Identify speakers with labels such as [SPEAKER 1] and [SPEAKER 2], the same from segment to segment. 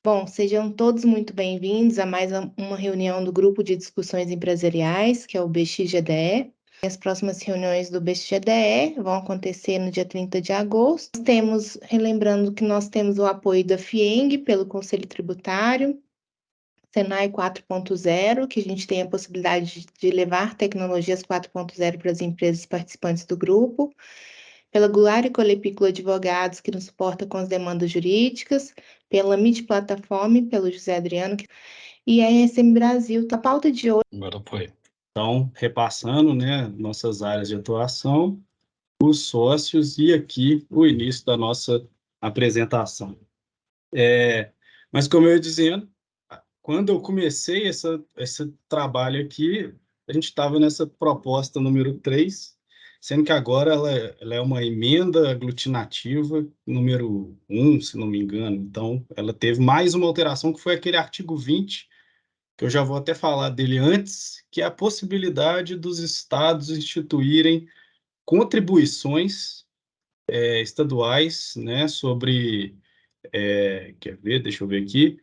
[SPEAKER 1] Bom, sejam todos muito bem-vindos a mais uma reunião do Grupo de Discussões Empresariais, que é o BXGDE. As próximas reuniões do BXGDE vão acontecer no dia 30 de agosto. Relembrando que nós temos o apoio da FIENG pelo Conselho Tributário, Senai 4.0, que a gente tem a possibilidade de levar tecnologias 4.0 para as empresas participantes do grupo, pela Goulart e Colepículo Advogados, que nos suporta com as demandas jurídicas, pela MIT Plataforma, pelo José Adriano, e a ESM Brasil. A pauta de hoje...
[SPEAKER 2] Agora foi. Então, repassando, né, nossas áreas de atuação, os sócios e aqui o início da nossa apresentação. Mas, como eu ia dizendo, quando eu comecei esse trabalho aqui, a gente estava nessa proposta número 3, sendo que agora ela é uma emenda aglutinativa número 1, se não me engano. Então, ela teve mais uma alteração, que foi aquele artigo 20, que eu já vou até falar dele antes, que é a possibilidade dos estados instituírem contribuições estaduais, né, sobre, quer ver, deixa eu ver aqui,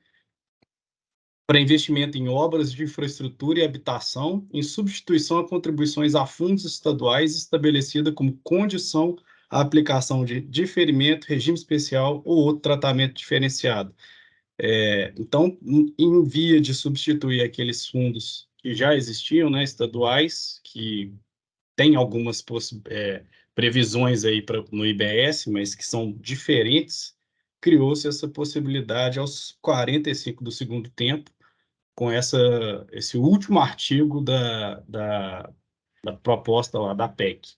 [SPEAKER 2] para investimento em obras de infraestrutura e habitação, em substituição a contribuições a fundos estaduais estabelecida como condição à aplicação de diferimento, regime especial ou outro tratamento diferenciado. Então, em via de substituir aqueles fundos que já existiam, né, estaduais, que têm algumas previsões aí no IBS, mas que são diferentes, criou-se essa possibilidade aos 45 do segundo tempo, com esse último artigo da proposta lá da PEC.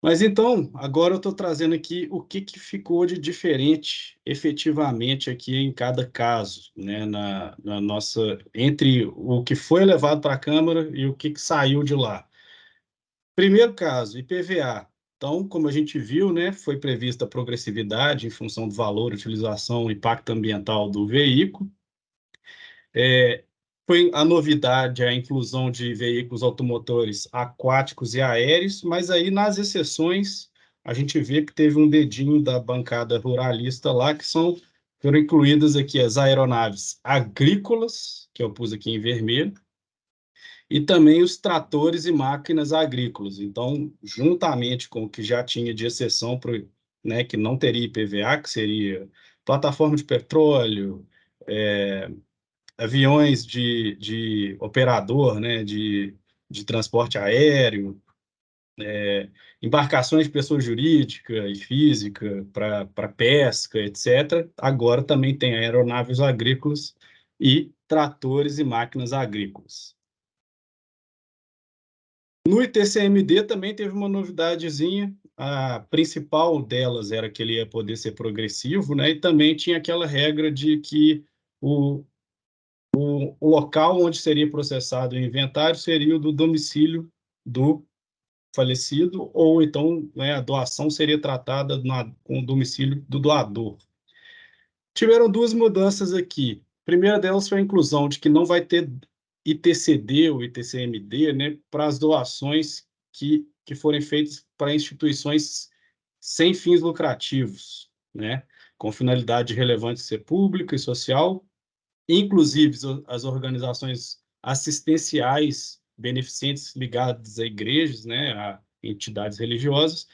[SPEAKER 2] Mas então, agora eu estou trazendo aqui o que ficou de diferente efetivamente aqui em cada caso, né, na nossa, entre o que foi levado para a Câmara e o que saiu de lá. Primeiro caso, IPVA. Então, como a gente viu, né, foi prevista a progressividade em função do valor, utilização e impacto ambiental do veículo. Foi a novidade a inclusão de veículos automotores aquáticos e aéreos, mas aí nas exceções a gente vê que teve um dedinho da bancada ruralista lá, que foram incluídas aqui as aeronaves agrícolas, que eu pus aqui em vermelho, e também os tratores e máquinas agrícolas. Então, juntamente com o que já tinha de exceção, né, que não teria IPVA, que seria plataforma de petróleo, aviões de operador, né, de transporte aéreo, embarcações de pessoa jurídica e física para pesca, etc. Agora também tem aeronaves agrícolas e tratores e máquinas agrícolas. No ITCMD também teve uma novidadezinha. A principal delas era que ele ia poder ser progressivo, né, e também tinha aquela regra de que o local onde seria processado o inventário seria o do domicílio do falecido, ou então, né, a doação seria tratada com o domicílio do doador. Tiveram duas mudanças aqui. A primeira delas foi a inclusão de que não vai ter ITCD ou ITCMD, né, para as doações que forem feitas para instituições sem fins lucrativos, né, com finalidade de relevância pública e social, inclusive as organizações assistenciais beneficentes ligadas a igrejas, né, a entidades religiosas.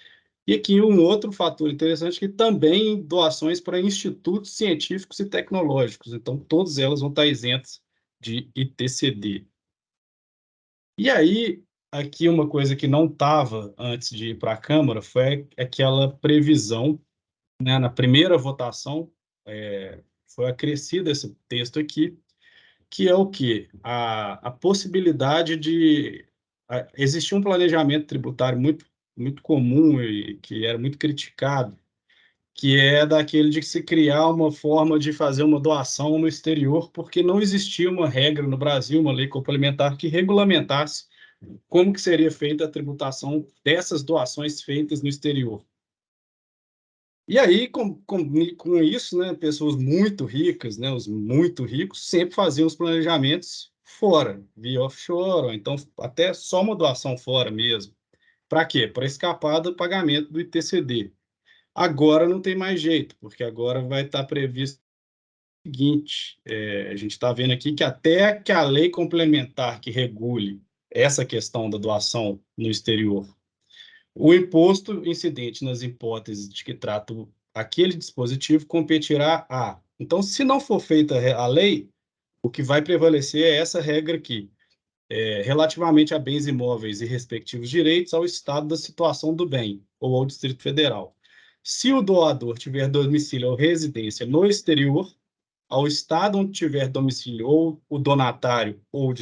[SPEAKER 2] E aqui um outro fator interessante, que também doações para institutos científicos e tecnológicos. Então, todas elas vão estar isentas de ITCD. E aí, aqui uma coisa que não estava antes de ir para a Câmara foi aquela previsão, né, na primeira votação, foi acrescido esse texto aqui, que é o quê? A possibilidade de existir um planejamento tributário muito comum e que era muito criticado, que é daquele de se criar uma forma de fazer uma doação no exterior, porque não existia uma regra no Brasil, uma lei complementar que regulamentasse como que seria feita a tributação dessas doações feitas no exterior. E aí, com isso, né, pessoas muito ricas, né, os muito ricos, sempre faziam os planejamentos fora, via offshore, ou então até só uma doação fora mesmo. Para quê? Para escapar do pagamento do ITCD. Agora não tem mais jeito, porque agora vai estar previsto seguinte, a gente está vendo aqui que até que a lei complementar que regule essa questão da doação no exterior, o imposto incidente nas hipóteses de que trata aquele dispositivo competirá a. Então, se não for feita a lei, o que vai prevalecer é essa regra aqui, relativamente a bens imóveis e respectivos direitos ao estado da situação do bem ou ao Distrito Federal. Se o doador tiver domicílio ou residência no exterior, ao estado onde tiver domicílio ou o donatário ou o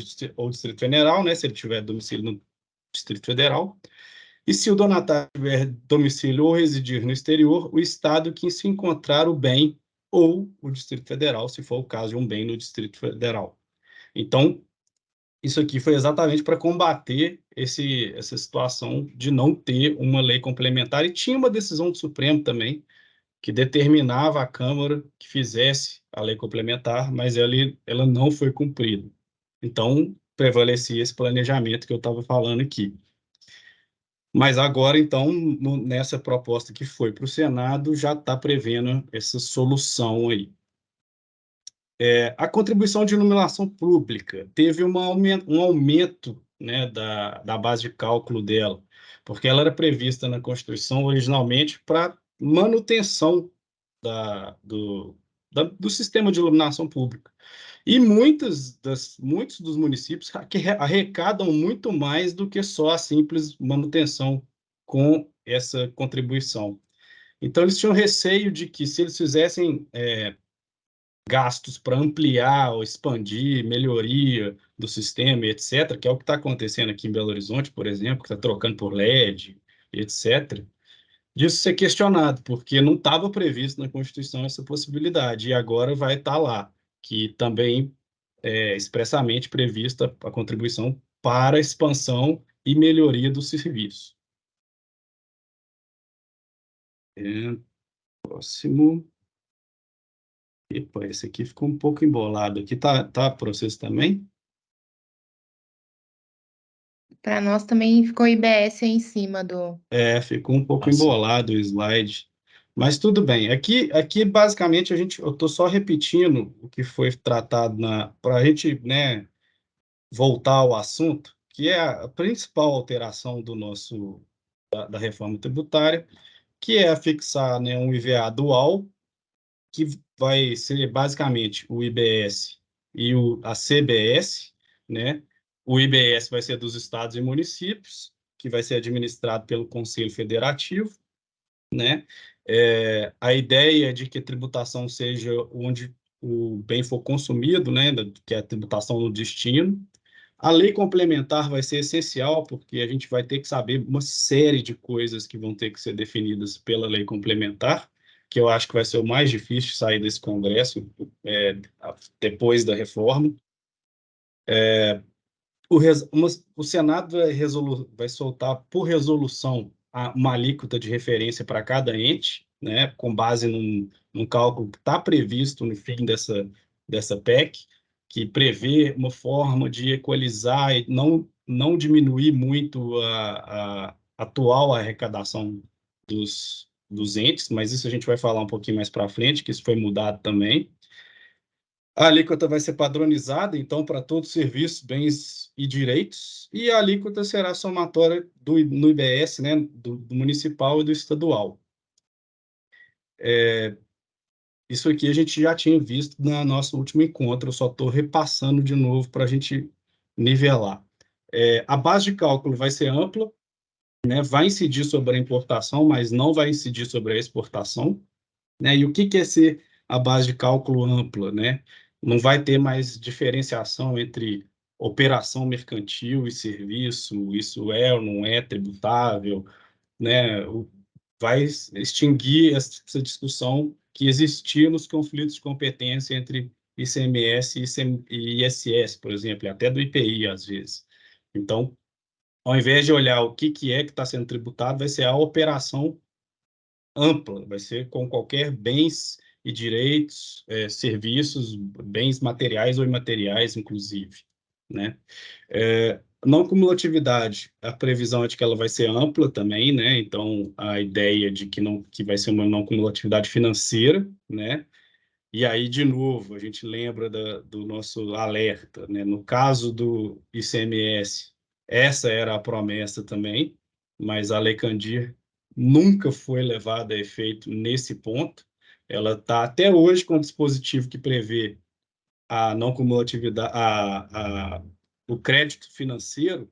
[SPEAKER 2] Distrito Federal, né, se ele tiver domicílio no Distrito Federal, e se o donatário tiver domicílio ou residir no exterior, o estado que se encontrar o bem ou o Distrito Federal, se for o caso de um bem no Distrito Federal. Então, isso aqui foi exatamente para combater essa situação de não ter uma lei complementar, e tinha uma decisão do Supremo também, que determinava à Câmara que fizesse a lei complementar, mas ela não foi cumprida. Então, prevalecia esse planejamento que eu estava falando aqui. Mas agora, então, nessa proposta que foi para o Senado, já está prevendo essa solução aí. A contribuição de iluminação pública teve um aumento, né, da base de cálculo dela, porque ela era prevista na Constituição originalmente para manutenção do sistema de iluminação pública. E muitos dos municípios arrecadam muito mais do que só a simples manutenção com essa contribuição. Então, eles tinham receio de que, se eles fizessem gastos para ampliar ou expandir, melhoria do sistema, etc., que é o que está acontecendo aqui em Belo Horizonte, por exemplo, que está trocando por LED, etc., disso ser questionado, porque não estava previsto na Constituição essa possibilidade, e agora vai estar lá, que também é expressamente prevista a contribuição para a expansão e melhoria do serviço. Próximo. Epa, esse aqui ficou um pouco embolado. Aqui tá para vocês também?
[SPEAKER 1] Para nós também ficou IBS aí em cima do.
[SPEAKER 2] Ficou um pouco embolado o slide. Mas tudo bem. Aqui basicamente, eu estou só repetindo o que foi tratado para a gente, né, voltar ao assunto, que é a principal alteração da reforma tributária, que é fixar, né, um IVA dual, que vai ser basicamente o IBS e a CBS, né? O IBS vai ser dos estados e municípios, que vai ser administrado pelo Conselho Federativo, né? A ideia é de que a tributação seja onde o bem for consumido, né? Que é a tributação no destino. A lei complementar vai ser essencial, porque a gente vai ter que saber uma série de coisas que vão ter que ser definidas pela lei complementar, que eu acho que vai ser o mais difícil sair desse Congresso, depois da reforma. O Senado vai soltar, por resolução, uma alíquota de referência para cada ente, né, com base num cálculo que está previsto no fim dessa PEC, que prevê uma forma de equalizar e não diminuir muito a atual arrecadação dos entes, mas isso a gente vai falar um pouquinho mais para frente, que isso foi mudado também. A alíquota vai ser padronizada, então, para todos os serviços, bens e direitos, e a alíquota será somatória no IBS, né, do municipal e do estadual. Isso aqui a gente já tinha visto no nosso último encontro, eu só estou repassando de novo para a gente nivelar. A base de cálculo vai ser ampla, né, vai incidir sobre a importação, mas não vai incidir sobre a exportação, né? E o que é ser a base de cálculo ampla, né? Não vai ter mais diferenciação entre operação mercantil e serviço, isso é ou não é tributável, né? Vai extinguir essa discussão que existia nos conflitos de competência entre ICMS e ISS, por exemplo, e até do IPI, às vezes. Então, ao invés de olhar o que é que está sendo tributado, vai ser a operação ampla, vai ser com qualquer bens e direitos, serviços, bens materiais ou imateriais, inclusive, né? Não cumulatividade, a previsão é de que ela vai ser ampla também, né? Então, a ideia de que vai ser uma não cumulatividade financeira, né? E aí, de novo, a gente lembra do nosso alerta, né? No caso do ICMS, essa era a promessa também, mas a Lei Candir nunca foi levada a efeito nesse ponto. Ela está até hoje com um dispositivo que prevê a não cumulatividade, o crédito financeiro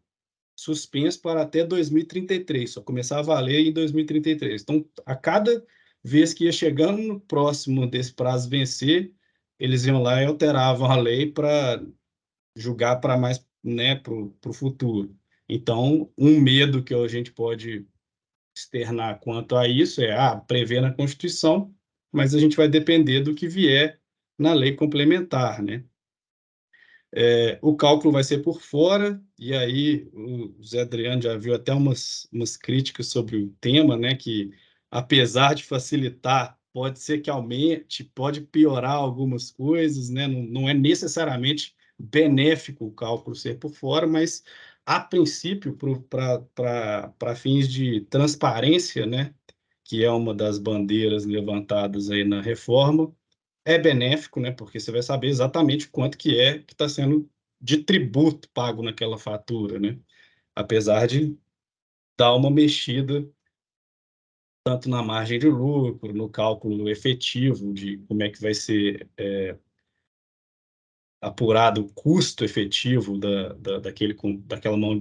[SPEAKER 2] suspenso para até 2033, só começar a valer em 2033. Então, a cada vez que ia chegando no próximo desse prazo vencer, eles iam lá e alteravam a lei para julgar para mais, né, para o futuro. Então, um medo que a gente pode externar quanto a isso é, prever na Constituição, mas a gente vai depender do que vier na lei complementar, né? O cálculo vai ser por fora, e aí o Zé Adriano já viu até umas críticas sobre o tema, né, que apesar de facilitar, pode ser que aumente, pode piorar algumas coisas, né, não é necessariamente benéfico o cálculo ser por fora, mas a princípio, para fins de transparência, né, que é uma das bandeiras levantadas aí na reforma, é benéfico, né? Porque você vai saber exatamente quanto que é que está sendo de tributo pago naquela fatura, né? Apesar de dar uma mexida tanto na margem de lucro, no cálculo efetivo de como é que vai ser apurado o custo efetivo daquela mão,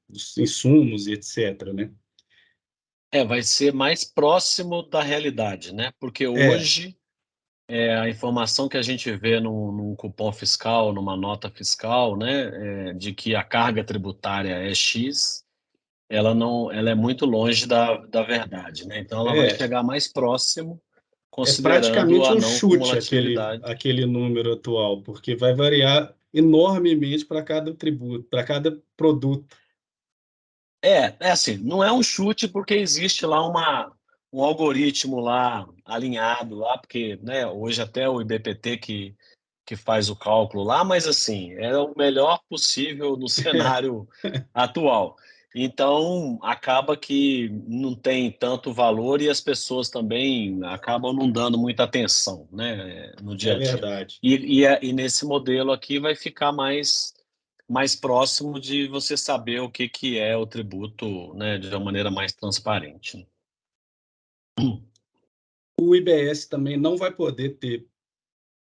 [SPEAKER 2] dos insumos e etc, né?
[SPEAKER 3] Vai ser mais próximo da realidade, né? Porque
[SPEAKER 2] É,
[SPEAKER 3] hoje a informação que a gente vê num cupom fiscal, numa nota fiscal, né, de que a carga tributária é X, ela não, ela é muito longe da verdade, né? Então ela vai
[SPEAKER 2] é,
[SPEAKER 3] chegar mais próximo,
[SPEAKER 2] é
[SPEAKER 3] considerando
[SPEAKER 2] praticamente
[SPEAKER 3] a
[SPEAKER 2] um
[SPEAKER 3] não
[SPEAKER 2] chute aquele,
[SPEAKER 3] cumulatividade.
[SPEAKER 2] aquele número atual, porque vai variar enormemente para cada tributo, para cada produto.
[SPEAKER 3] É assim, não é um chute porque existe lá um algoritmo lá alinhado lá, porque, né, hoje até o IBPT que faz o cálculo lá, mas assim, é o melhor possível no cenário atual. Então, acaba que não tem tanto valor e as pessoas também acabam não dando muita atenção, né, no dia
[SPEAKER 2] É
[SPEAKER 3] a dia.
[SPEAKER 2] verdade.
[SPEAKER 3] E nesse modelo aqui vai ficar mais próximo de você saber o que que é o tributo, né, de uma maneira mais transparente.
[SPEAKER 2] O IBS também não vai poder ter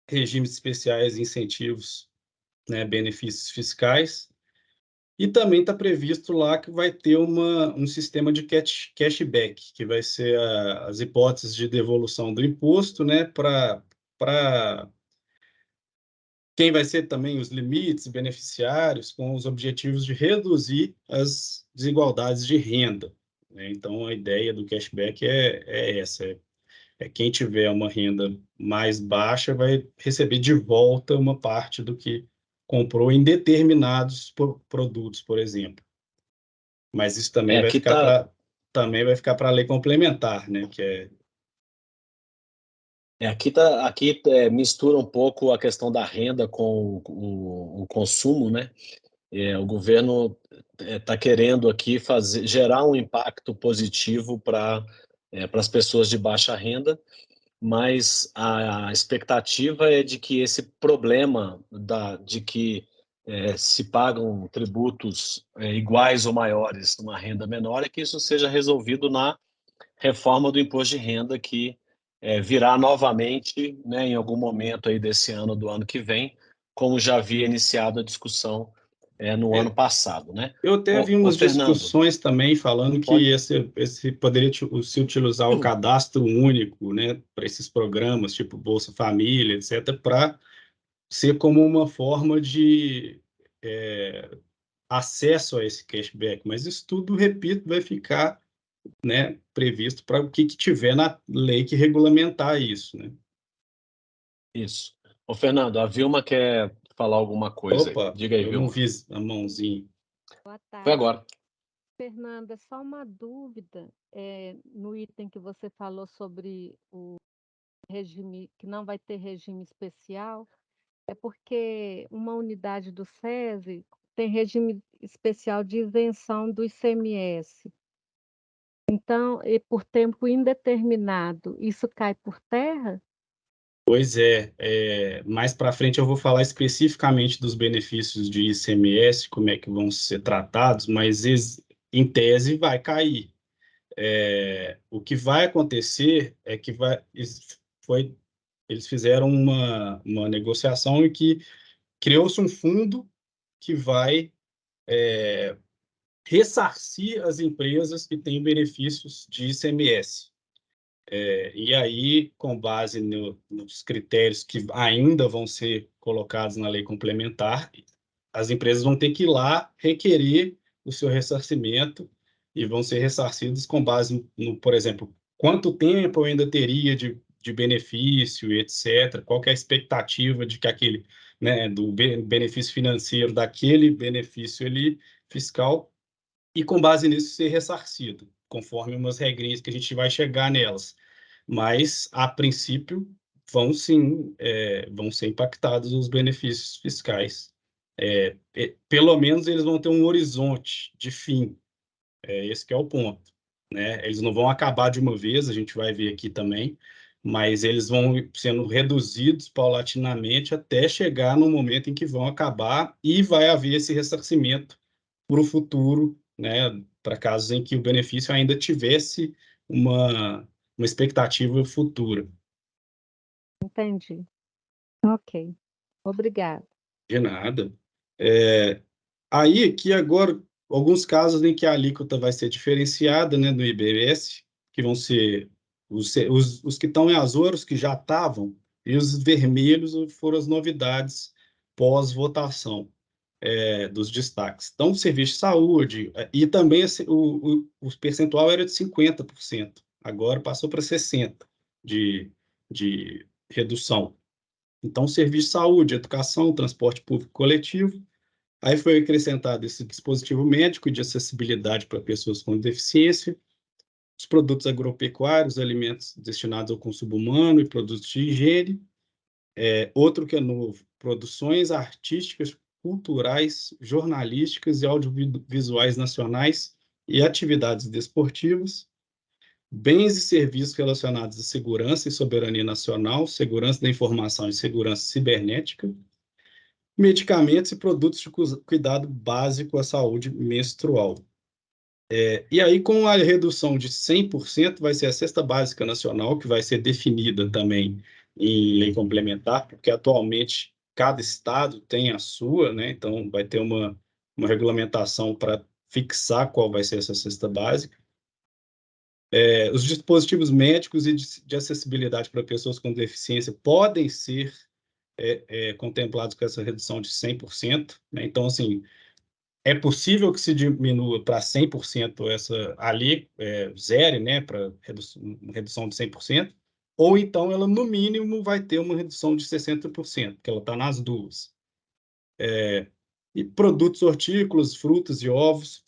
[SPEAKER 2] regimes especiais, incentivos, né, benefícios fiscais. E também está previsto lá que vai ter um sistema de cashback, que vai ser as hipóteses de devolução do imposto, né, para quem vai ser também os limites beneficiários, com os objetivos de reduzir as desigualdades de renda, né? Então, a ideia do cashback é essa: quem tiver uma renda mais baixa vai receber de volta uma parte do que comprou em determinados produtos, por exemplo. Mas isso também vai
[SPEAKER 3] Aqui
[SPEAKER 2] ficar
[SPEAKER 3] tá,
[SPEAKER 2] para a lei complementar, né? Que é
[SPEAKER 3] aqui mistura um pouco a questão da renda com o consumo, né? O governo está querendo aqui gerar um impacto positivo para as pessoas de baixa renda, mas a expectativa é de que esse problema de que se pagam tributos iguais ou maiores numa renda menor, é que isso seja resolvido na reforma do imposto de renda que virá novamente, né, em algum momento aí desse ano, do ano que vem, como já havia iniciado a discussão no ano
[SPEAKER 2] é,
[SPEAKER 3] passado, né?
[SPEAKER 2] eu até vi
[SPEAKER 3] Ô
[SPEAKER 2] umas
[SPEAKER 3] Fernando,
[SPEAKER 2] discussões também falando que
[SPEAKER 3] pode.
[SPEAKER 2] esse poderia se utilizar o cadastro único, né, para esses programas, tipo Bolsa Família, etc., para ser como uma forma de acesso a esse cashback. Mas isso tudo, repito, vai ficar, né, previsto para o que tiver na lei que regulamentar isso, né?
[SPEAKER 3] Isso. Ô Fernando, a Vilma quer falar alguma coisa aí.
[SPEAKER 2] Opa,
[SPEAKER 3] Diga aí,
[SPEAKER 2] eu não
[SPEAKER 3] Vilma.
[SPEAKER 2] vi a mãozinha.
[SPEAKER 4] Boa
[SPEAKER 3] Foi
[SPEAKER 4] tarde,
[SPEAKER 3] agora.
[SPEAKER 4] Fernanda. Só uma dúvida, no item que você falou sobre o regime, que não vai ter regime especial, é porque uma unidade do SESI tem regime especial de isenção do ICMS. Então, e por tempo indeterminado, isso cai por terra?
[SPEAKER 2] Pois é, mais para frente eu vou falar especificamente dos benefícios de ICMS, como é que vão ser tratados, mas em tese vai cair. O que vai acontecer é que eles fizeram uma negociação em que criou-se um fundo que vai ressarcir as empresas que têm benefícios de ICMS. E aí, com base nos critérios que ainda vão ser colocados na lei complementar, as empresas vão ter que ir lá requerer o seu ressarcimento e vão ser ressarcidas com base no, por exemplo, quanto tempo eu ainda teria de benefício, etc. Qual que é a expectativa de que aquele, né, do benefício financeiro daquele benefício ali, fiscal, e com base nisso ser ressarcido, conforme umas regrinhas que a gente vai chegar nelas. Mas, a princípio, vão sim, vão ser impactados os benefícios fiscais. Pelo menos eles vão ter um horizonte de fim, esse que é o ponto, né? Eles não vão acabar de uma vez, a gente vai ver aqui também, mas eles vão sendo reduzidos paulatinamente até chegar no momento em que vão acabar e vai haver esse ressarcimento para o futuro, né? Para casos em que o benefício ainda tivesse uma expectativa futura.
[SPEAKER 4] Entendi. Ok. Obrigada.
[SPEAKER 2] De nada. Aí, aqui agora, alguns casos em que a alíquota vai ser diferenciada, né, do IBS, que vão ser os que estão em azul, os que já estavam, e os vermelhos foram as novidades pós-votação, dos destaques. Então, o serviço de saúde, e também o percentual era de 50%, agora passou para 60% de redução. Então, serviço de saúde, educação, transporte público coletivo. Aí foi acrescentado esse dispositivo médico de acessibilidade para pessoas com deficiência, os produtos agropecuários, alimentos destinados ao consumo humano e produtos de higiene. Outro que é novo, produções artísticas, culturais, jornalísticas e audiovisuais nacionais e atividades desportivas, bens e serviços relacionados à segurança e soberania nacional, segurança da informação e segurança cibernética, medicamentos e produtos de cuidado básico à saúde menstrual. E aí, com a redução de 100%, vai ser a cesta básica nacional, que vai ser definida também em lei complementar, porque atualmente cada estado tem a sua, né? Então, vai ter uma regulamentação para fixar qual vai ser essa cesta básica. Os dispositivos médicos e de acessibilidade para pessoas com deficiência podem ser contemplados com essa redução de 100%, né? Então, assim, é possível que se diminua para 100% essa ali, zere, né, para redução de 100%, ou então ela, no mínimo, vai ter uma redução de 60%, que ela está nas duas. E produtos hortícolas, frutas e ovos,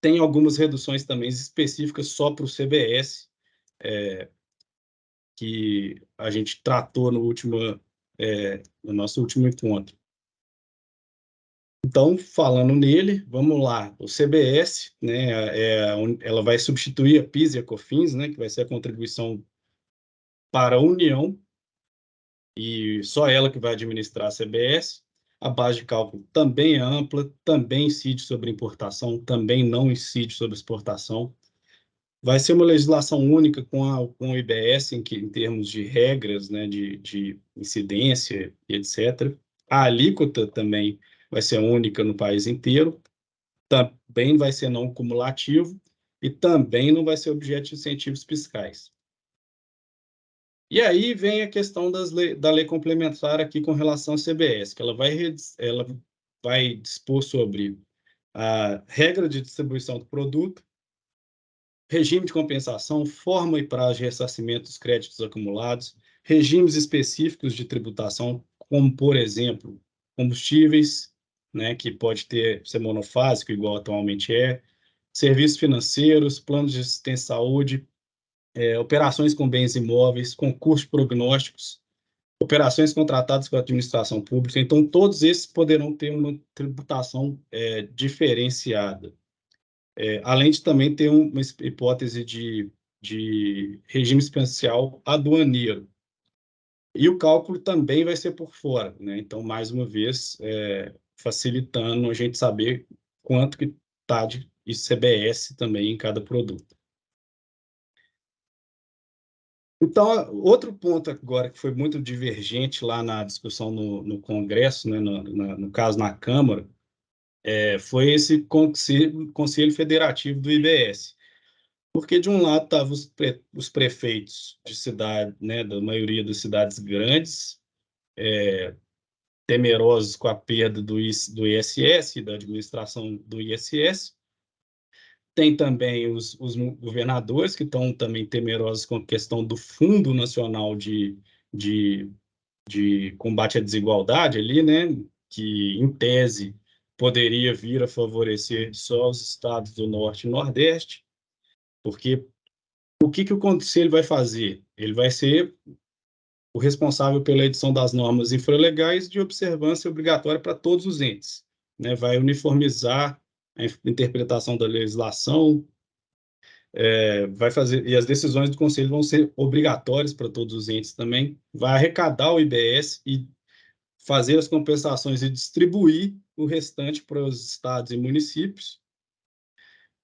[SPEAKER 2] tem algumas reduções também específicas só para o CBS, que a gente tratou no nosso último encontro. Então, falando nele, vamos lá. O CBS, né, ela vai substituir a PIS e a COFINS, né, que vai ser a contribuição para a União, e só ela que vai administrar a CBS. A base de cálculo também é ampla, também incide sobre importação, também não incide sobre exportação. Vai ser uma legislação única com o IBS, em termos de regras, né, de incidência e etc. A alíquota também vai ser única no país inteiro, também vai ser não cumulativo e também não vai ser objeto de incentivos fiscais. E aí vem a questão da lei complementar aqui com relação à CBS, que ela vai dispor sobre a regra de distribuição do produto, regime de compensação, forma e prazo de ressarcimento dos créditos acumulados, regimes específicos de tributação, como, por exemplo, combustíveis, né, que pode ser monofásico, igual atualmente serviços financeiros, planos de assistência à saúde, operações com bens imóveis, concursos prognósticos, operações contratadas com a administração pública. Então, todos esses poderão ter uma tributação diferenciada. Além de também ter uma hipótese de regime especial aduaneiro. E o cálculo também vai ser por fora, né? Então, mais uma vez, facilitando a gente saber quanto que está de ICBS também em cada produto. Então, outro ponto agora que foi muito divergente lá na discussão no Congresso, né, no caso na Câmara, foi esse Conselho Federativo do IBS. Porque, de um lado, estavam os prefeitos de cidade, né, da maioria das cidades grandes, temerosos com a perda do ISS, da administração do ISS. Tem também os governadores, que estão também temerosos com a questão do Fundo Nacional de Combate à Desigualdade ali, né, que, em tese, poderia vir a favorecer só os estados do Norte e Nordeste, porque o que o Conselho vai fazer? Ele vai ser o responsável pela edição das normas infralegais de observância obrigatória para todos os entes, né? Vai uniformizar a interpretação da legislação, vai fazer, e as decisões do Conselho vão ser obrigatórias para todos os entes também, vai arrecadar o IBS e fazer as compensações e distribuir o restante para os estados e municípios.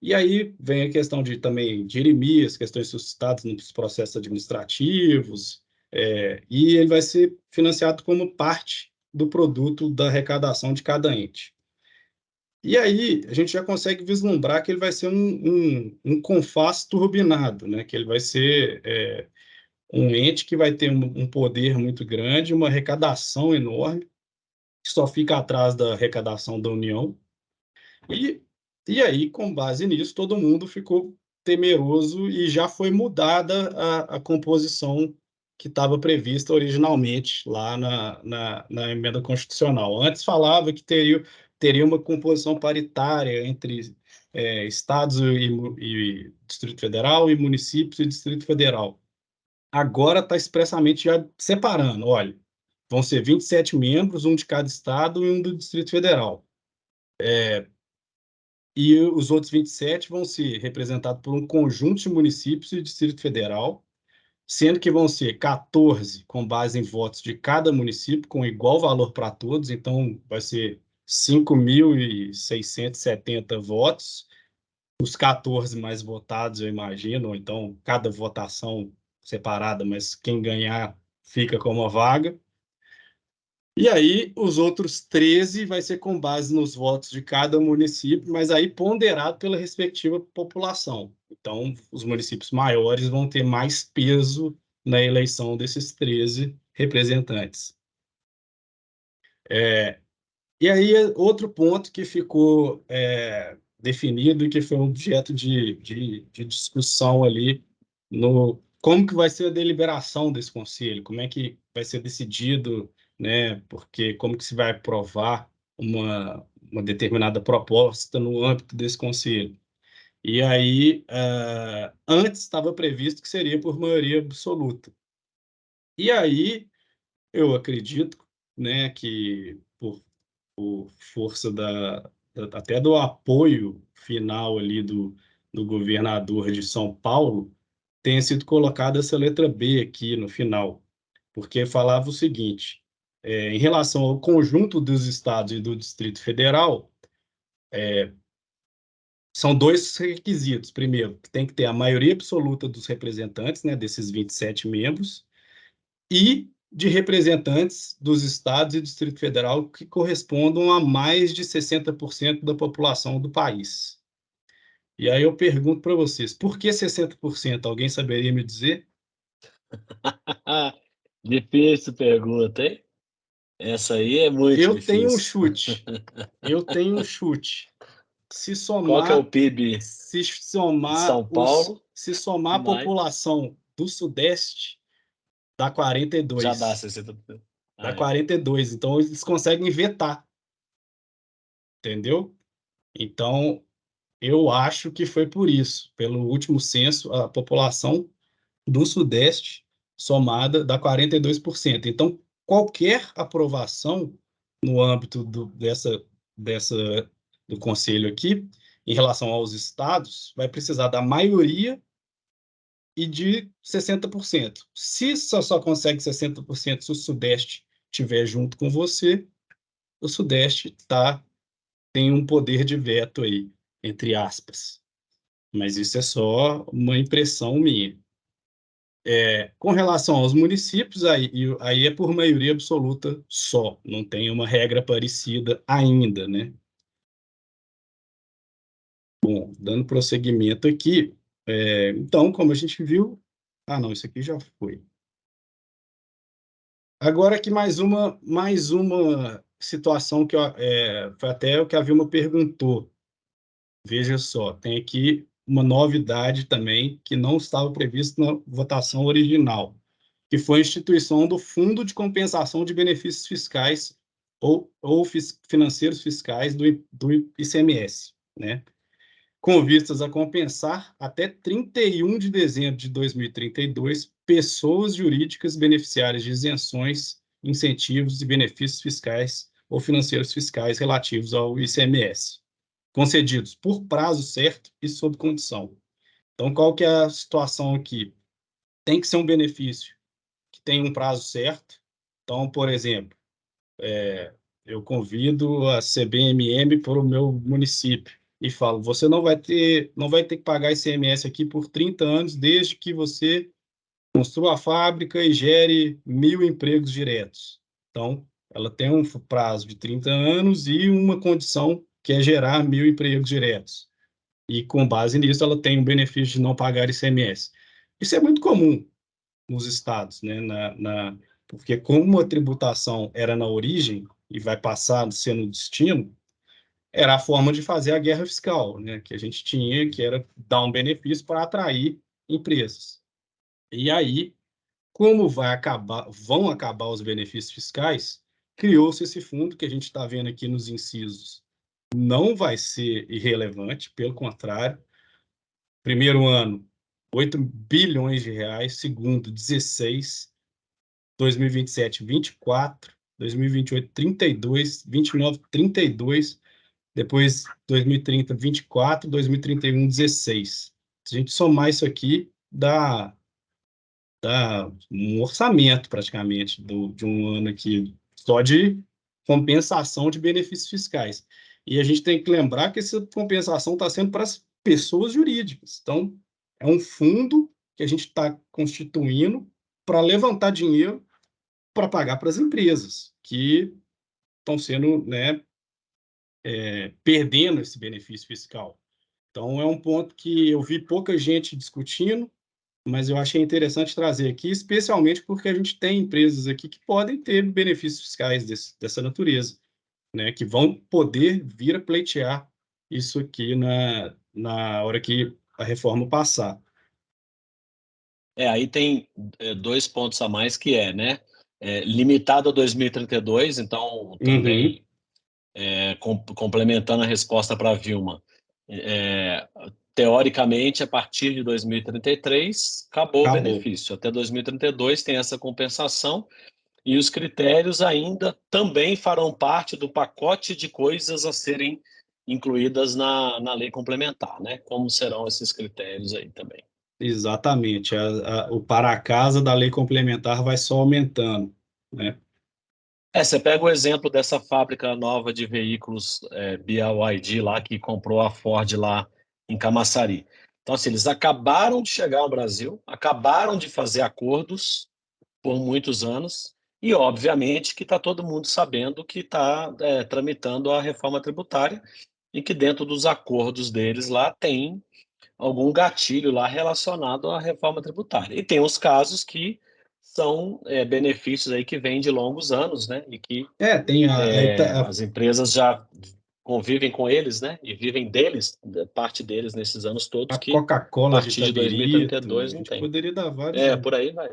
[SPEAKER 2] E aí vem a questão de também dirimir as questões suscitadas nos processos administrativos, e ele vai ser financiado como parte do produto da arrecadação de cada ente. E aí a gente já consegue vislumbrar que ele vai ser um CONFAS turbinado, né? Que ele vai ser um ente que vai ter um poder muito grande, uma arrecadação enorme, que só fica atrás da arrecadação da União. E aí, com base nisso, todo mundo ficou temeroso e já foi mudada a composição que estava prevista originalmente lá na emenda constitucional. Antes falava que teria uma composição paritária entre estados e Distrito Federal e municípios e Distrito Federal. Agora está expressamente já separando. Olha, vão ser 27 membros, um de cada estado e um do Distrito Federal. E os outros 27 vão ser representados por um conjunto de municípios e Distrito Federal, sendo que vão ser 14 com base em votos de cada município, com igual valor para todos, então vai ser 5.670 votos, os 14 mais votados, eu imagino, então cada votação separada, mas quem ganhar fica com uma vaga. E aí, os outros 13 vai ser com base nos votos de cada município, mas aí ponderado pela respectiva população. Então, os municípios maiores vão ter mais peso na eleição desses 13 representantes. E aí, outro ponto que ficou definido e que foi objeto de discussão ali, como que vai ser a deliberação desse conselho, como é que vai ser decidido, né? Porque como que se vai aprovar uma determinada proposta no âmbito desse conselho. E aí, antes estava previsto que seria por maioria absoluta. E aí, eu acredito, né, que por força até do apoio final ali do governador de São Paulo, tenha sido colocada essa letra B aqui no final, porque falava o seguinte: em relação ao conjunto dos estados e do Distrito Federal, são dois requisitos. Primeiro, tem que ter a maioria absoluta dos representantes, né, desses 27 membros, e de representantes dos estados e do Distrito Federal que correspondam a mais de 60% da população do país. E aí eu pergunto para vocês, por que 60%? Alguém saberia me dizer?
[SPEAKER 3] Difícil pergunta, hein? Essa aí é muito
[SPEAKER 2] Eu tenho um
[SPEAKER 3] difícil.
[SPEAKER 2] chute. Eu tenho um chute. Se
[SPEAKER 3] Qual que é o
[SPEAKER 2] somar,
[SPEAKER 3] PIB
[SPEAKER 2] se
[SPEAKER 3] de
[SPEAKER 2] somar
[SPEAKER 3] São Paulo?
[SPEAKER 2] se somar a
[SPEAKER 3] Mais
[SPEAKER 2] população do Sudeste, dá
[SPEAKER 3] já dá
[SPEAKER 2] 42.
[SPEAKER 3] 60%.
[SPEAKER 2] Dá 42. Então eles conseguem vetar, entendeu? Então, eu acho que foi por isso. Pelo último censo, a população do Sudeste somada dá 42%. Então, qualquer aprovação no âmbito do Conselho aqui, em relação aos estados, vai precisar da maioria e de 60%. Se só consegue 60% se o Sudeste estiver junto com você, o Sudeste tem um poder de veto aí, entre aspas. Mas isso é só uma impressão minha. Com relação aos municípios, aí é por maioria absoluta só, não tem uma regra parecida ainda, né? Bom, dando prosseguimento aqui, então, como a gente viu... Ah, não, isso aqui já foi. Agora aqui mais uma situação que foi até o que a Vilma perguntou. Veja só, tem aqui uma novidade também que não estava previsto na votação original, que foi a instituição do Fundo de Compensação de Benefícios Fiscais ou financeiros fiscais do ICMS, né? Com vistas a compensar até 31 de dezembro de 2032 pessoas jurídicas beneficiárias de isenções, incentivos e benefícios fiscais ou financeiros fiscais relativos ao ICMS, concedidos por prazo certo e sob condição. Então, qual que é a situação aqui? Tem que ser um benefício que tem um prazo certo. Então, por exemplo, eu convido a CBMM para o meu município e falo, você não vai ter que pagar ICMS aqui por 30 anos, desde que você construa a fábrica e gere 1.000 empregos diretos. Então, ela tem um prazo de 30 anos e uma condição que é gerar 1.000 empregos diretos. E, com base nisso, ela tem o benefício de não pagar ICMS. Isso é muito comum nos estados, né? Porque como a tributação era na origem e vai passar a ser no destino, era a forma de fazer a guerra fiscal, né? Que a gente tinha, que era dar um benefício para atrair empresas. E aí, como vão acabar os benefícios fiscais, criou-se esse fundo que a gente está vendo aqui nos incisos. Não vai ser irrelevante, pelo contrário. Primeiro ano, 8 bilhões de reais. Segundo, 16. 2027, 24. 2028, 32. 29, 32. Depois, 2030, 24. 2031, 16. Se a gente somar isso aqui, dá um orçamento, praticamente, de um ano aqui, só de compensação de benefícios fiscais. E a gente tem que lembrar que essa compensação está sendo para as pessoas jurídicas. Então, é um fundo que a gente está constituindo para levantar dinheiro para pagar para as empresas que estão sendo, né, perdendo esse benefício fiscal. Então, é um ponto que eu vi pouca gente discutindo, mas eu achei interessante trazer aqui, especialmente porque a gente tem empresas aqui que podem ter benefícios fiscais dessa natureza, né, que vão poder vir a pleitear isso aqui na hora que a reforma passar.
[SPEAKER 3] Aí tem dois pontos a mais que né, limitado a 2032, então também complementando a resposta para a Vilma, teoricamente, a partir de 2033, acabou o benefício. Até 2032 tem essa compensação e os critérios ainda também farão parte do pacote de coisas a serem incluídas na lei complementar, né? Como serão esses critérios aí também?
[SPEAKER 2] Exatamente. O para-casa da lei complementar vai só aumentando, né?
[SPEAKER 3] Você pega o exemplo dessa fábrica nova de veículos BYD lá, que comprou a Ford lá em Camaçari. Então, assim, eles acabaram de chegar ao Brasil, acabaram de fazer acordos por muitos anos, e obviamente que está todo mundo sabendo que está tramitando a reforma tributária e que dentro dos acordos deles lá tem algum gatilho lá relacionado à reforma tributária. E tem os casos que são benefícios aí que vêm de longos anos, né? E que
[SPEAKER 2] tem
[SPEAKER 3] as empresas já convivem com eles, né? E vivem deles, parte deles nesses anos todos,
[SPEAKER 2] a
[SPEAKER 3] que a
[SPEAKER 2] Coca-Cola de
[SPEAKER 3] partir de
[SPEAKER 2] Itabirito,
[SPEAKER 3] 2032
[SPEAKER 2] a
[SPEAKER 3] não
[SPEAKER 2] gente
[SPEAKER 3] tem.
[SPEAKER 2] poderia dar vários exemplos.
[SPEAKER 3] Por aí vai.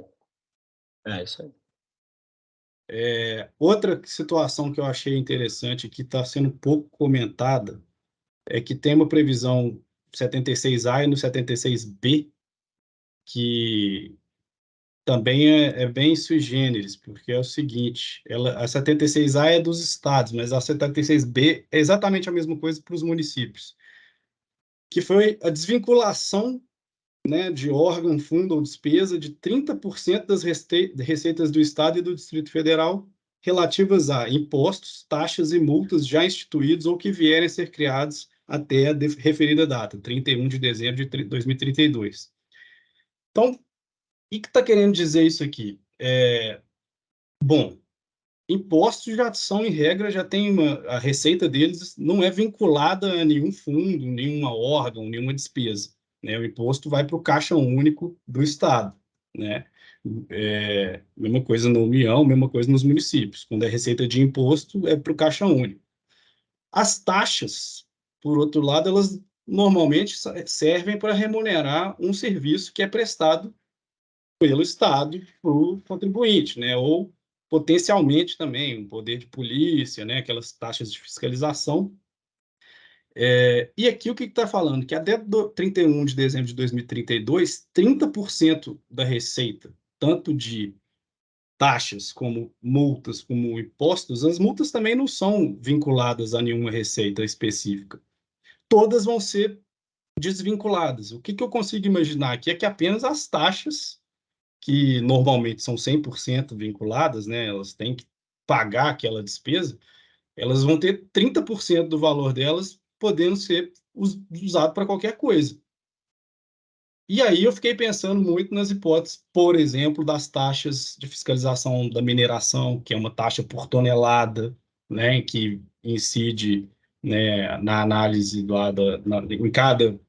[SPEAKER 3] Isso aí.
[SPEAKER 2] Outra situação que eu achei interessante, que está sendo pouco comentada, é que tem uma previsão 76A e no 76B, que também é bem sui generis, porque é o seguinte, a 76A é dos estados, mas a 76B é exatamente a mesma coisa para os municípios, que foi a desvinculação né, de órgão, fundo ou despesa de 30% das receitas do Estado e do Distrito Federal relativas a impostos, taxas e multas já instituídos ou que vierem a ser criados até a referida data, 31 de dezembro de 2032. Então, o que está querendo dizer isso aqui? Bom, impostos já são, em regra, já tem a receita deles não é vinculada a nenhum fundo, nenhuma órgão, nenhuma despesa, né? O imposto vai para o caixa único do Estado, né? Mesma coisa na União, mesma coisa nos municípios. Quando é receita de imposto, é para o caixa único. As taxas, por outro lado, elas normalmente servem para remunerar um serviço que é prestado pelo Estado para o contribuinte, né? Ou potencialmente também um poder de polícia, né? Aquelas taxas de fiscalização. E aqui o que está falando? Que até 31 de dezembro de 2032, 30% da receita, tanto de taxas como multas, como impostos, as multas também não são vinculadas a nenhuma receita específica. Todas vão ser desvinculadas. O que eu consigo imaginar aqui é que apenas as taxas, que normalmente são 100% vinculadas, né, elas têm que pagar aquela despesa, elas vão ter 30% do valor delas podendo ser usado para qualquer coisa. E aí eu fiquei pensando muito nas hipóteses, por exemplo, das taxas de fiscalização da mineração, que é uma taxa por tonelada, né, que incide, né, na análise em cada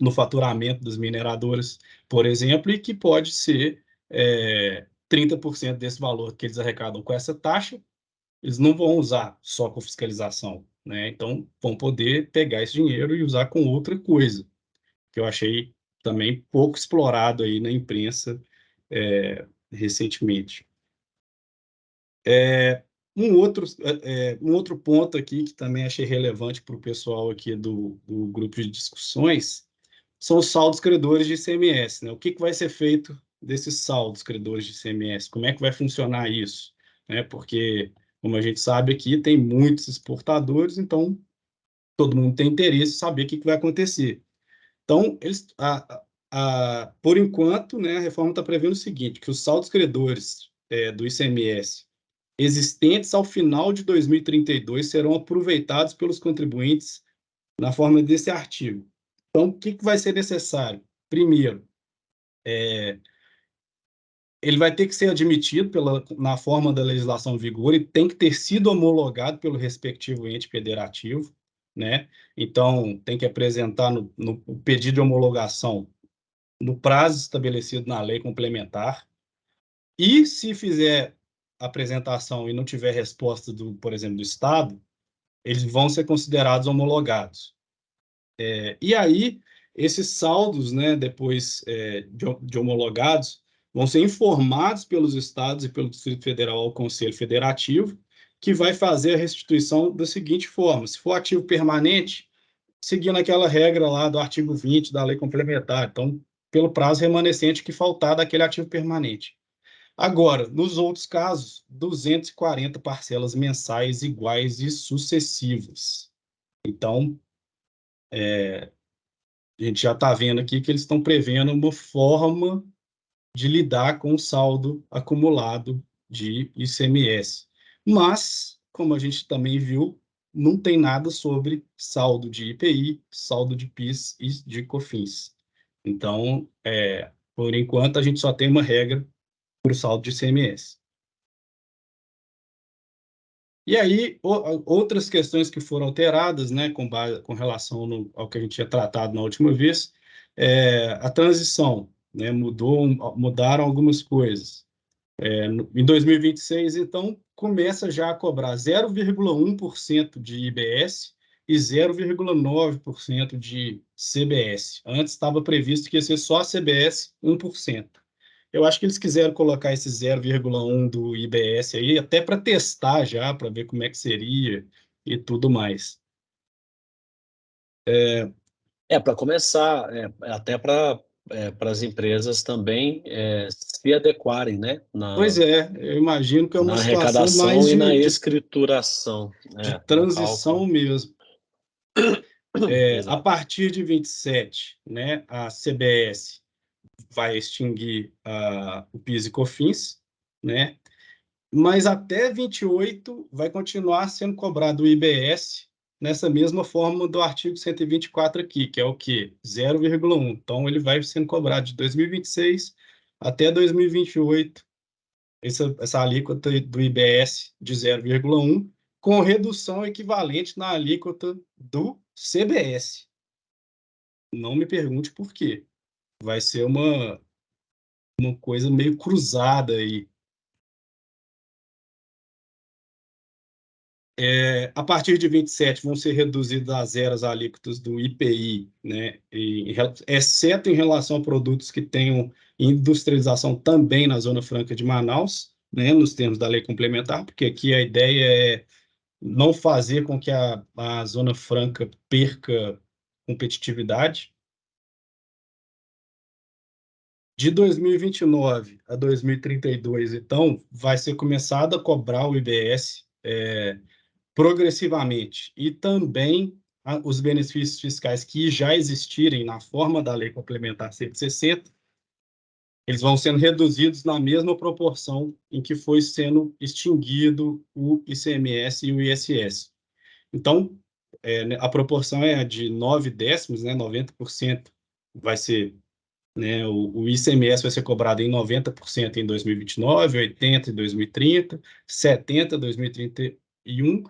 [SPEAKER 2] no faturamento das mineradoras, por exemplo, e que pode ser 30% desse valor que eles arrecadam com essa taxa, eles não vão usar só com fiscalização, né? Então, vão poder pegar esse dinheiro e usar com outra coisa, que eu achei também pouco explorado aí na imprensa recentemente. Um outro ponto aqui que também achei relevante para o pessoal aqui do grupo de discussões são os saldos credores de ICMS, né? O que vai ser feito desses saldos credores de ICMS? Como é que vai funcionar isso? Né? Porque, como a gente sabe aqui, tem muitos exportadores, então todo mundo tem interesse em saber o que vai acontecer. Então, por enquanto, né, a reforma está prevendo o seguinte, que os saldos credores do ICMS existentes ao final de 2032 serão aproveitados pelos contribuintes na forma desse artigo. Então, o que vai ser necessário? Primeiro, ele vai ter que ser admitido na forma da legislação em vigor e tem que ter sido homologado pelo respectivo ente federativo, né? Então, tem que apresentar no pedido de homologação no prazo estabelecido na lei complementar. E se fizer apresentação e não tiver resposta, por exemplo, do Estado, eles vão ser considerados homologados. E aí, esses saldos, né, depois de homologados, vão ser informados pelos estados e pelo Distrito Federal ao Conselho Federativo, que vai fazer a restituição da seguinte forma: se for ativo permanente, seguindo aquela regra lá do artigo 20 da lei complementar, então, pelo prazo remanescente que faltar daquele ativo permanente. Agora, nos outros casos, 240 parcelas mensais iguais e sucessivas. Então, a gente já está vendo aqui que eles estão prevendo uma forma de lidar com o saldo acumulado de ICMS. Mas, como a gente também viu, não tem nada sobre saldo de IPI, saldo de PIS e de COFINS. Então, por enquanto, a gente só tem uma regra para o saldo de ICMS. E aí, outras questões que foram alteradas, né, com relação ao que a gente tinha tratado na última vez, a transição, né, mudaram algumas coisas. Em 2026, então, começa já a cobrar 0,1% de IBS e 0,9% de CBS. Antes estava previsto que ia ser só a CBS 1%. Eu acho que eles quiseram colocar esse 0,1 do IBS aí, até para testar já, para ver como é que seria e tudo mais.
[SPEAKER 3] Para começar, até para as empresas também se adequarem, né?
[SPEAKER 2] Pois eu imagino que é uma
[SPEAKER 3] na
[SPEAKER 2] situação
[SPEAKER 3] arrecadação
[SPEAKER 2] mais
[SPEAKER 3] e na
[SPEAKER 2] de
[SPEAKER 3] escrituração.
[SPEAKER 2] transição mesmo. A partir de 27, né, a CBS vai extinguir o PIS e COFINS, né? Mas até 28 vai continuar sendo cobrado o IBS nessa mesma forma do artigo 124 aqui, que é o quê? 0,1. Então, ele vai sendo cobrado de 2026 até 2028, essa alíquota do IBS de 0,1, com redução equivalente na alíquota do CBS. Não me pergunte por quê. Vai ser uma coisa meio cruzada aí. A partir de 27 vão ser reduzidas a zero as alíquotas do IPI, né? Exceto em relação a produtos que tenham industrialização também na Zona Franca de Manaus, né? Nos termos da lei complementar, porque aqui a ideia é não fazer com que a Zona Franca perca competitividade. De 2029 a 2032, então, vai ser começado a cobrar o IBS progressivamente, e também os benefícios fiscais que já existirem na forma da Lei Complementar 160, eles vão sendo reduzidos na mesma proporção em que foi sendo extinguido o ICMS e o ISS. Então, a proporção é de 9 décimos, né, 90% vai ser, né, o ICMS vai ser cobrado em 90% em 2029, 80% em 2030, 70% em 2031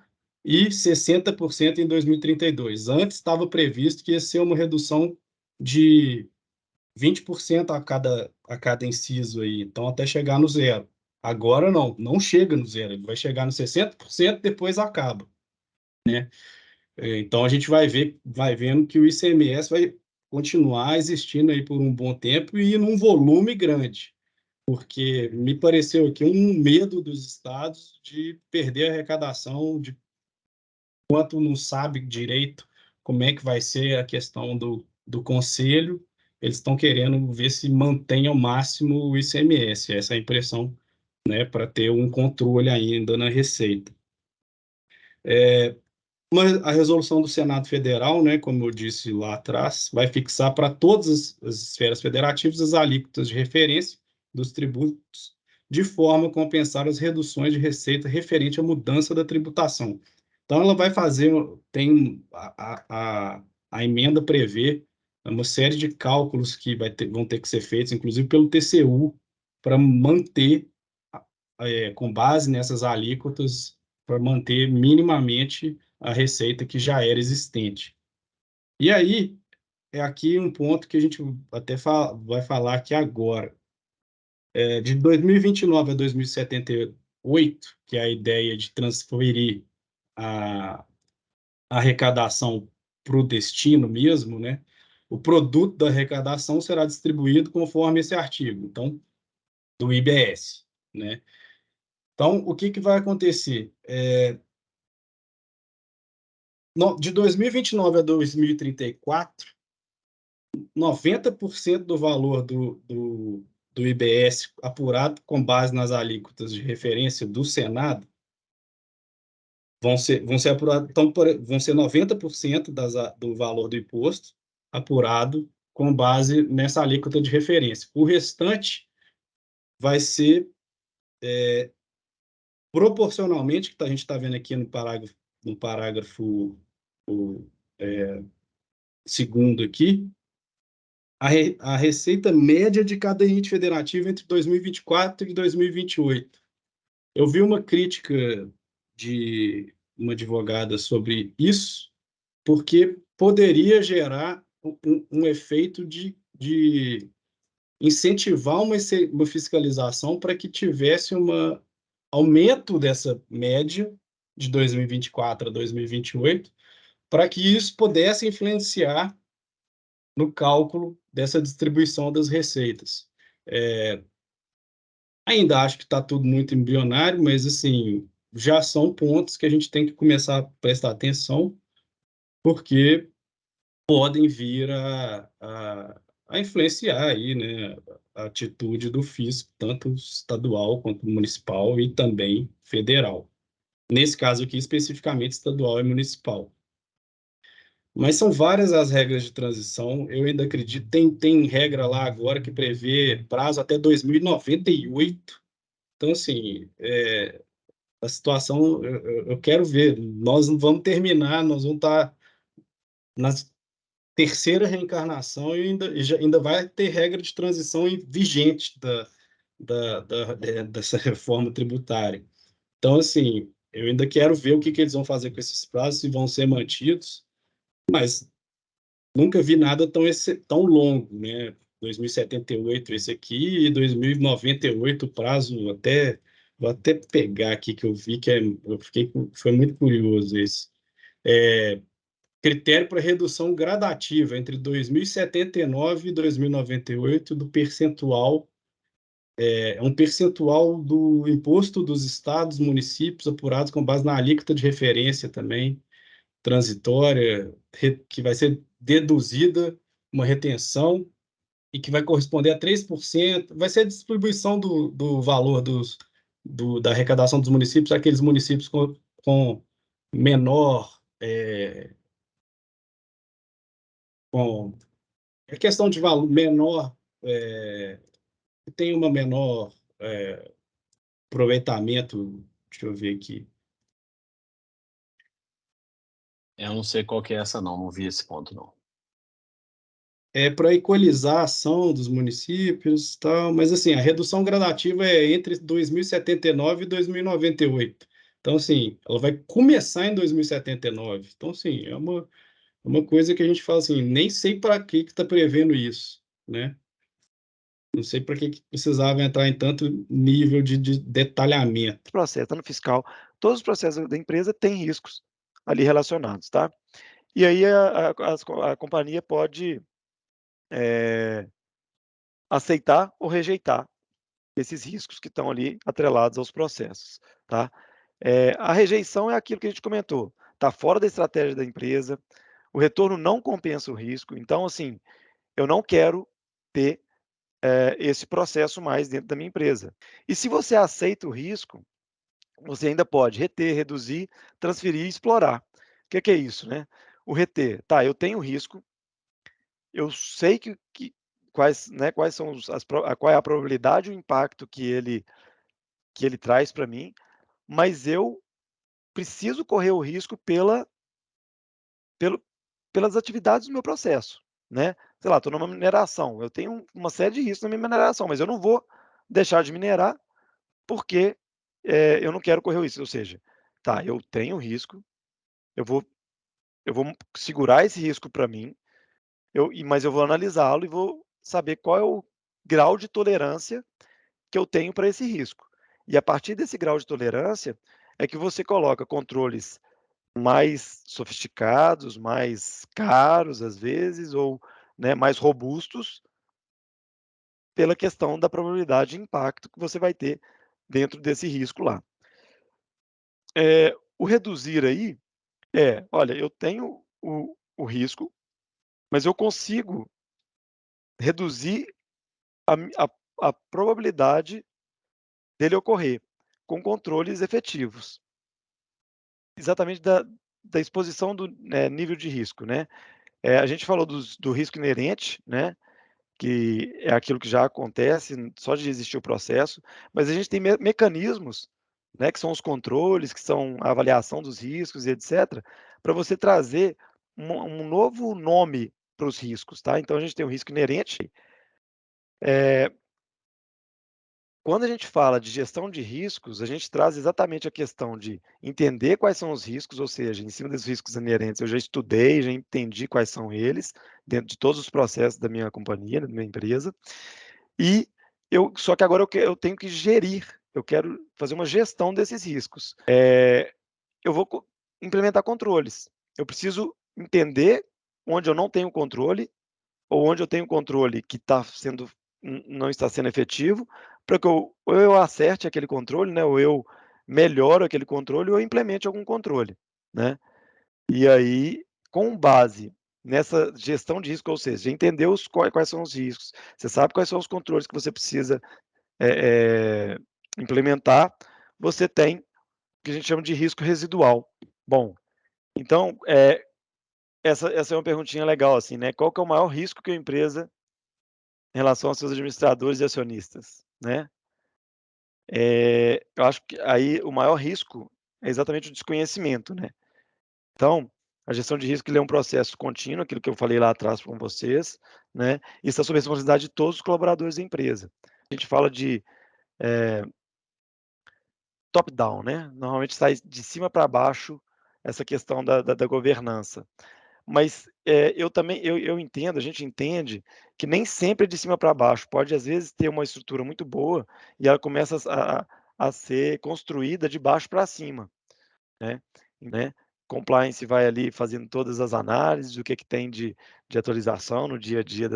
[SPEAKER 2] e 60% em 2032. Antes estava previsto que ia ser uma redução de 20% a cada inciso aí, então até chegar no zero. Agora não chega no zero, ele vai chegar no 60%, depois acaba, né? Então a gente vai vendo que o ICMS vai continuar existindo aí por um bom tempo e num volume grande, porque me pareceu aqui um medo dos estados de perder a arrecadação, de quanto não sabe direito como é que vai ser a questão do conselho, eles estão querendo ver se mantém ao máximo o ICMS, essa é a impressão, né, para ter um controle ainda na receita. Mas a resolução do Senado Federal, né, como eu disse lá atrás, vai fixar para todas as esferas federativas as alíquotas de referência dos tributos, de forma a compensar as reduções de receita referente à mudança da tributação. Então, ela vai fazer, a emenda prevê uma série de cálculos que vão ter que ser feitos, inclusive pelo TCU, para manter, com base nessas alíquotas, para manter minimamente a receita que já era existente. E aí, é aqui um ponto que a gente até vai falar aqui agora. De 2029 a 2078, que é a ideia de transferir a arrecadação para o destino mesmo, né? O produto da arrecadação será distribuído conforme esse artigo, então, do IBS, né? Então, o que vai acontecer? De 2029 a 2034, 90% do valor do IBS apurado com base nas alíquotas de referência do Senado vão ser apurados, então, vão ser 90% do valor do imposto apurado com base nessa alíquota de referência. O restante vai ser proporcionalmente, que a gente está vendo aqui no parágrafo segundo aqui, a receita média de cada ente federativo entre 2024 e 2028. Eu vi uma crítica de uma advogada sobre isso, porque poderia gerar um efeito de incentivar uma fiscalização para que tivesse um aumento dessa média de 2024 a 2028, para que isso pudesse influenciar no cálculo dessa distribuição das receitas. Ainda acho que está tudo muito embrionário, mas assim, já são pontos que a gente tem que começar a prestar atenção, porque podem vir a influenciar aí, né, a atitude do fisco, tanto estadual quanto municipal e também federal. Nesse caso aqui, especificamente estadual e municipal. Mas são várias as regras de transição. Eu ainda acredito, tem regra lá agora que prevê prazo até 2098. Então, assim, a situação, eu quero ver. Nós não vamos terminar, nós vamos estar na terceira reencarnação e ainda vai ter regra de transição vigente dessa reforma tributária. Então, assim, eu ainda quero ver o que eles vão fazer com esses prazos, se vão ser mantidos, mas nunca vi nada tão longo, né? 2078 esse aqui e 2098 o prazo vou até pegar aqui que eu vi foi muito curioso esse. Critério para redução gradativa entre 2079 e 2098 do percentual, um percentual do imposto dos estados, municípios apurados com base na alíquota de referência também, transitória, que vai ser deduzida uma retenção e que vai corresponder a 3%. Vai ser a distribuição do valor da arrecadação dos municípios, aqueles municípios com menor, com é questão de valor menor, tem uma menor aproveitamento, deixa eu ver aqui.
[SPEAKER 3] Eu não sei qual que é essa, não vi esse ponto, não.
[SPEAKER 2] Para equalizar a ação dos municípios e tal, mas assim, a redução gradativa é entre 2079 e 2098. Então, assim, ela vai começar em 2079. Então, assim, é uma coisa que a gente fala assim, nem sei para que está prevendo isso, né? Não sei para que precisava entrar em tanto nível de detalhamento.
[SPEAKER 5] Processo, no fiscal, todos os processos da empresa têm riscos ali relacionados, tá? E aí a companhia pode aceitar ou rejeitar esses riscos que estão ali atrelados aos processos, tá? A rejeição é aquilo que a gente comentou, está fora da estratégia da empresa, o retorno não compensa o risco, então, assim, eu não quero ter esse processo mais dentro da minha empresa. E se você aceita o risco, você ainda pode reter, reduzir, transferir e explorar. O que é isso, né? O reter, tá, eu tenho risco, eu sei quais são qual é a probabilidade, o impacto que ele traz para mim, mas eu preciso correr o risco pelo, pelas atividades do meu processo, né? Sei lá, estou numa mineração, eu tenho uma série de riscos na minha mineração, mas eu não vou deixar de minerar porque eu não quero correr o risco. Ou seja, tá, eu tenho risco, eu vou segurar esse risco para mim, mas eu vou analisá-lo e vou saber qual é o grau de tolerância que eu tenho para esse risco. E a partir desse grau de tolerância é que você coloca controles mais sofisticados, mais caros às vezes, ou, né, mais robustos, pela questão da probabilidade de impacto que você vai ter dentro desse risco lá. O reduzir aí olha, eu tenho o risco, mas eu consigo reduzir a probabilidade dele ocorrer com controles efetivos. Exatamente da exposição do nível de risco, né? A gente falou do risco inerente, né, que é aquilo que já acontece só de existir o processo, mas a gente tem mecanismos, né, que são os controles, que são a avaliação dos riscos e etc, para você trazer um novo nome para os riscos, tá? Então a gente tem o risco inerente. Quando a gente fala de gestão de riscos, a gente traz exatamente a questão de entender quais são os riscos, ou seja, em cima dos riscos inerentes, eu já estudei, já entendi quais são eles, dentro de todos os processos da minha companhia, da minha empresa, e só que agora eu tenho que gerir, eu quero fazer uma gestão desses riscos. Eu vou implementar controles. Eu preciso entender onde eu não tenho controle, ou onde eu tenho controle que não está sendo efetivo, para que ou eu acerte aquele controle, né, ou eu melhoro aquele controle, ou eu implemente algum controle, né. E aí, com base nessa gestão de risco, ou seja, entender quais são os riscos, você sabe quais são os controles que você precisa implementar, você tem o que a gente chama de risco residual. Bom, então, essa é uma perguntinha legal, assim, né? Qual que é o maior risco que a empresa em relação aos seus administradores e acionistas, né? Eu acho que aí o maior risco é exatamente o desconhecimento, né? Então, a gestão de risco ele é um processo contínuo, aquilo que eu falei lá atrás com vocês, né? E está sob a responsabilidade de todos os colaboradores da empresa. A gente fala de top-down, né? Normalmente sai de cima para baixo essa questão da governança. Mas eu entendo, a gente entende que nem sempre é de cima para baixo. Pode, às vezes, ter uma estrutura muito boa e ela começa a ser construída de baixo para cima, né? Compliance vai ali fazendo todas as análises, o que tem de atualização no dia a dia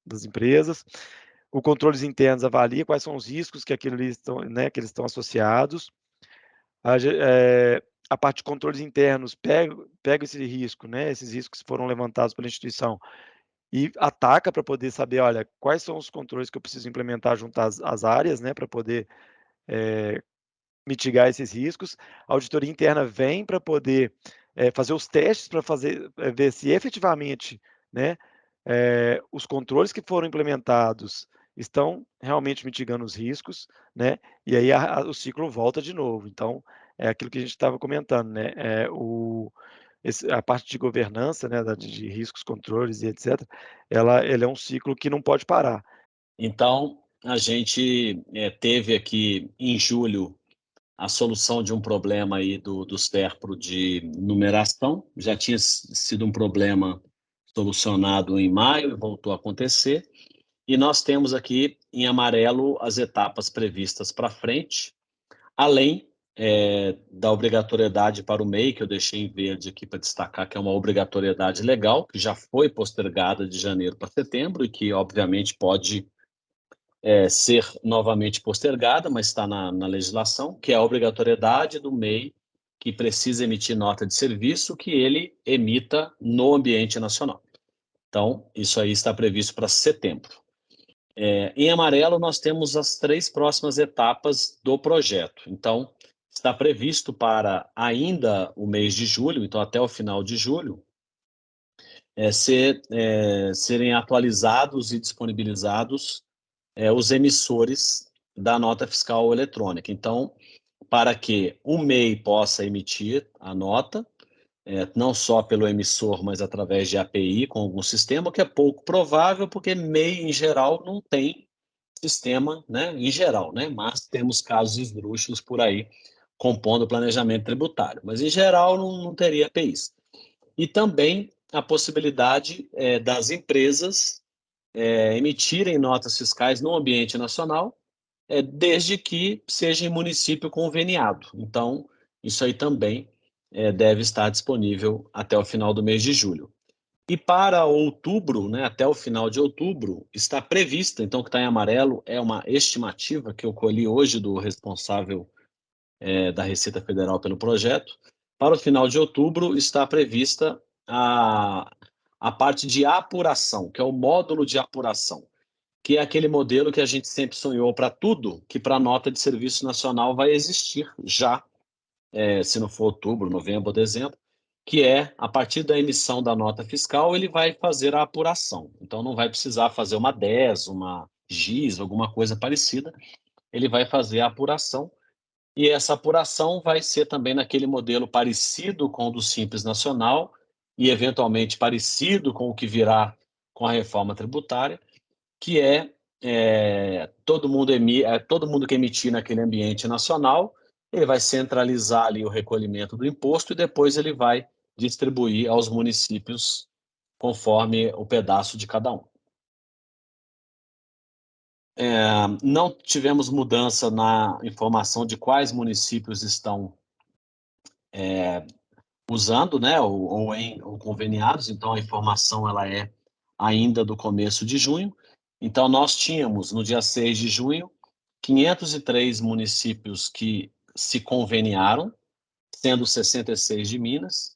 [SPEAKER 5] das empresas. O controles internos avalia quais são os riscos que eles estão associados. A parte de controles internos pega esse risco, né, esses riscos que foram levantados pela instituição e ataca para poder saber, olha, quais são os controles que eu preciso implementar junto às áreas, né, para poder mitigar esses riscos. A auditoria interna vem para poder fazer os testes para ver se efetivamente, né, os controles que foram implementados estão realmente mitigando os riscos, né? E aí o ciclo volta de novo. Então, é aquilo que a gente estava comentando, né? A parte de governança, né, de riscos, controles e etc., ele é um ciclo que não pode parar.
[SPEAKER 3] Então, a gente teve aqui em julho a solução de um problema aí do SERPRO de numeração. Já tinha sido um problema solucionado em maio e voltou a acontecer. E nós temos aqui em amarelo as etapas previstas para frente, além da obrigatoriedade para o MEI, que eu deixei em verde aqui para destacar, que é uma obrigatoriedade legal, que já foi postergada de janeiro para setembro e que, obviamente, pode ser novamente postergada, mas está na legislação, que é a obrigatoriedade do MEI, que precisa emitir nota de serviço, que ele emita no ambiente nacional. Então, isso aí está previsto para setembro. Em amarelo, nós temos as 3 próximas etapas do projeto. Então, está previsto para ainda o mês de julho, então até o final de julho, serem atualizados e disponibilizados os emissores da nota fiscal eletrônica. Então, para que o MEI possa emitir a nota, não só pelo emissor, mas através de API com algum sistema, que é pouco provável, porque MEI, em geral, não tem sistema, né, em geral, né, mas temos casos esdrúxulos por aí compondo o planejamento tributário, mas em geral não teria APIs. E também a possibilidade das empresas emitirem notas fiscais no ambiente nacional, desde que seja em município conveniado. Então, isso aí também deve estar disponível até o final do mês de julho. E para outubro, né, até o final de outubro, está prevista, então o que está em amarelo é uma estimativa que eu colhi hoje do responsável da Receita Federal pelo projeto. Para o final de outubro está prevista a parte de apuração, que é o módulo de apuração, que é aquele modelo que a gente sempre sonhou para tudo, que para a nota de serviço nacional vai existir já, se não for outubro, novembro ou dezembro, que é, a partir da emissão da nota fiscal, ele vai fazer a apuração. Então, não vai precisar fazer uma DES, uma GIS, alguma coisa parecida, ele vai fazer a apuração, e essa apuração vai ser também naquele modelo parecido com o do Simples Nacional, e eventualmente parecido com o que virá com a reforma tributária, que todo mundo que emitir naquele ambiente nacional, ele vai centralizar ali o recolhimento do imposto e depois ele vai distribuir aos municípios conforme o pedaço de cada um. Não tivemos mudança na informação de quais municípios estão usando, né, ou conveniados, então a informação ela é ainda do começo de junho. Então, nós tínhamos, no dia 6 de junho, 503 municípios que se conveniaram, sendo 66 de Minas,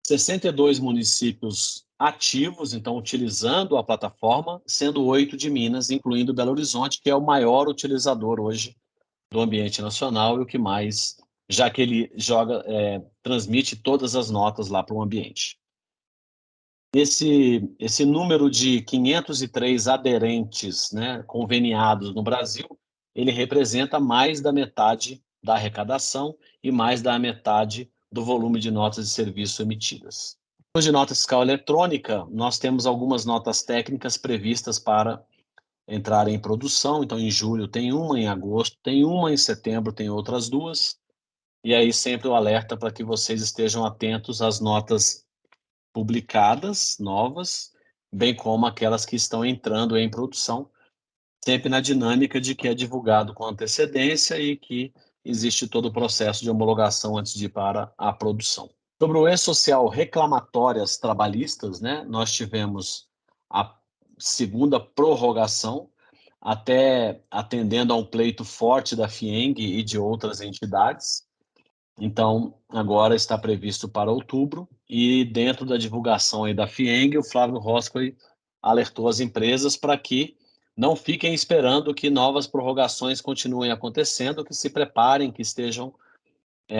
[SPEAKER 3] 62 municípios ativos, então utilizando a plataforma, sendo 8 de Minas, incluindo Belo Horizonte, que é o maior utilizador hoje do ambiente nacional e o que mais, já que ele transmite todas as notas lá para o ambiente. Esse número de 503 aderentes, né, conveniados no Brasil, ele representa mais da metade da arrecadação e mais da metade do volume de notas de serviço emitidas. No de nota fiscal eletrônica, nós temos algumas notas técnicas previstas para entrar em produção. Então, em julho tem uma, em agosto tem uma, em setembro tem outras duas. E aí sempre o alerta para que vocês estejam atentos às notas publicadas, novas, bem como aquelas que estão entrando em produção, sempre na dinâmica de que é divulgado com antecedência e que existe todo o processo de homologação antes de ir para a produção. Sobre o E-Social reclamatórias trabalhistas, né, nós tivemos a segunda prorrogação, até atendendo a um pleito forte da FIENG e de outras entidades. Então, agora está previsto para outubro, e dentro da divulgação aí da FIENG, o Flávio Roscoe alertou as empresas para que não fiquem esperando que novas prorrogações continuem acontecendo, que se preparem, que estejam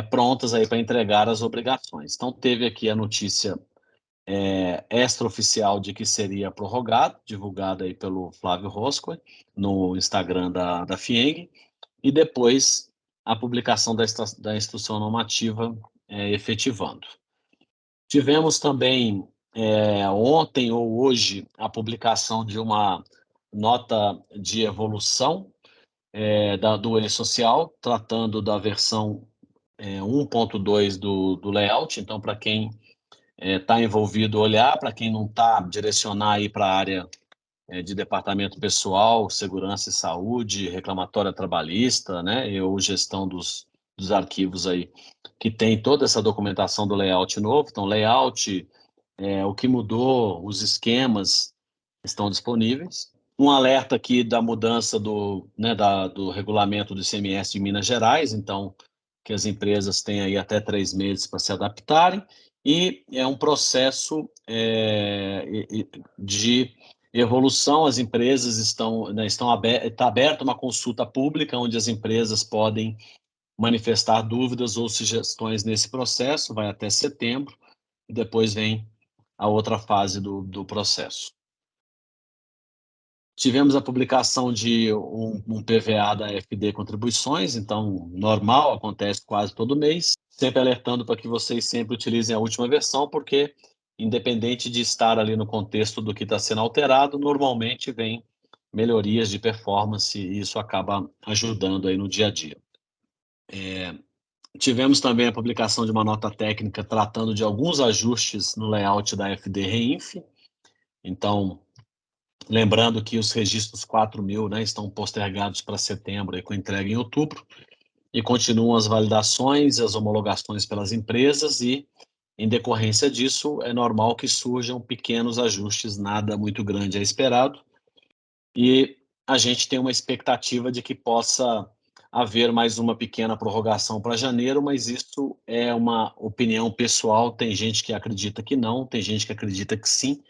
[SPEAKER 3] prontas aí para entregar as obrigações. Então, teve aqui a notícia extraoficial de que seria prorrogado, divulgada aí pelo Flávio Roscoe no Instagram da FIENG, e depois a publicação da instrução normativa efetivando. Tivemos também ontem ou hoje a publicação de uma nota de evolução do E-Social, tratando da versão 1.2 do layout. Então, para quem está envolvido, olhar; para quem não está, direcionar aí para a área de departamento pessoal, segurança e saúde, reclamatória trabalhista, né, ou gestão dos arquivos aí, que tem toda essa documentação do layout novo. Então, layout, o que mudou, os esquemas estão disponíveis. Um alerta aqui da mudança do regulamento do ICMS de Minas Gerais, então, que as empresas têm aí até 3 meses para se adaptarem, e é um processo de evolução. As empresas está aberta uma consulta pública onde as empresas podem manifestar dúvidas ou sugestões nesse processo, vai até setembro, e depois vem a outra fase do processo. Tivemos a publicação de um PVA da FD Contribuições, então, normal, acontece quase todo mês, sempre alertando para que vocês sempre utilizem a última versão, porque, independente de estar ali no contexto do que está sendo alterado, normalmente vem melhorias de performance, e isso acaba ajudando aí no dia a dia. Tivemos também a publicação de uma nota técnica tratando de alguns ajustes no layout da FD Reinf. Então, lembrando que os registros 4.000, né, estão postergados para setembro, e com entrega em outubro, e continuam as validações e as homologações pelas empresas, e, em decorrência disso, é normal que surjam pequenos ajustes, nada muito grande é esperado, e a gente tem uma expectativa de que possa haver mais uma pequena prorrogação para janeiro, mas isso é uma opinião pessoal. Tem gente que acredita que não, tem gente que acredita que sim.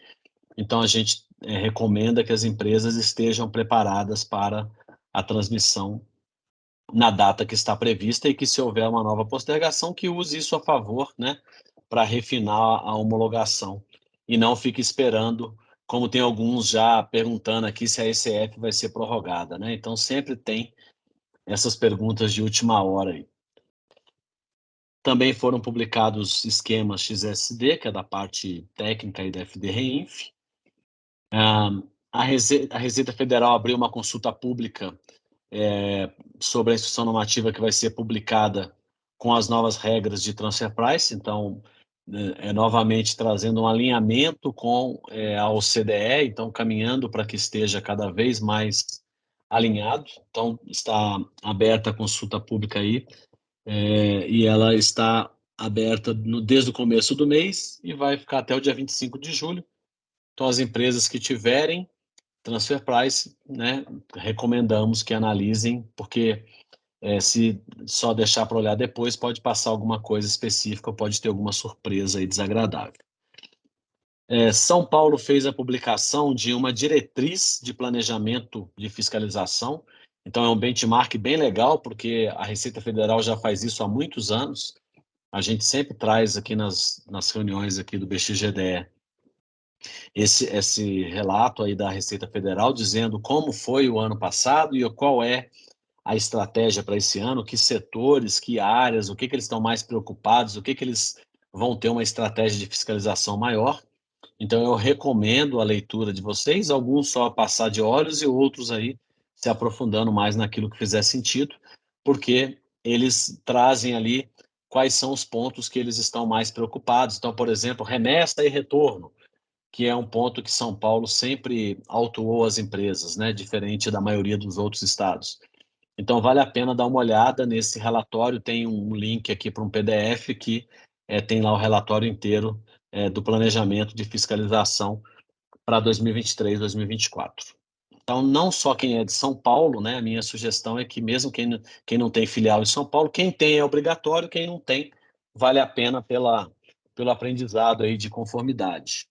[SPEAKER 3] Então, a gente recomenda que as empresas estejam preparadas para a transmissão na data que está prevista, e que, se houver uma nova postergação, que use isso a favor, né, para refinar a homologação, e não fique esperando, como tem alguns já perguntando aqui, se a ECF vai ser prorrogada, né? Então, sempre tem essas perguntas de última hora aí. Também foram publicados esquemas XSD, que é da parte técnica e da FD Reinf. A Receita Federal abriu uma consulta pública sobre a instrução normativa, que vai ser publicada com as novas regras de transfer price. Então, novamente trazendo um alinhamento com a OCDE, então caminhando para que esteja cada vez mais alinhado. Então, está aberta a consulta pública aí, e ela está aberta desde o começo do mês e vai ficar até o dia 25 de julho. Então, as empresas que tiverem transfer price, né, recomendamos que analisem, porque se só deixar para olhar depois, pode passar alguma coisa específica, pode ter alguma surpresa aí desagradável. São Paulo fez a publicação de uma diretriz de planejamento de fiscalização. Então, é um benchmark bem legal, porque a Receita Federal já faz isso há muitos anos. A gente sempre traz aqui nas reuniões aqui do BXGDE esse relato aí da Receita Federal dizendo como foi o ano passado e qual é a estratégia para esse ano, que setores, que áreas, o que eles estão mais preocupados, o que eles vão ter uma estratégia de fiscalização maior. Então, eu recomendo a leitura de vocês, alguns só passar de olhos e outros aí se aprofundando mais naquilo que fizer sentido, porque eles trazem ali quais são os pontos que eles estão mais preocupados. Então, por exemplo, remessa e retorno, que é um ponto que São Paulo sempre autuou as empresas, né, diferente da maioria dos outros estados. Então, vale a pena dar uma olhada nesse relatório. Tem um link aqui para um PDF que tem lá o relatório inteiro do planejamento de fiscalização para 2023, 2024. Então, não só quem é de São Paulo, né? A minha sugestão é que mesmo quem não tem filial em São Paulo, quem tem é obrigatório, quem não tem, vale a pena pelo aprendizado aí de conformidade.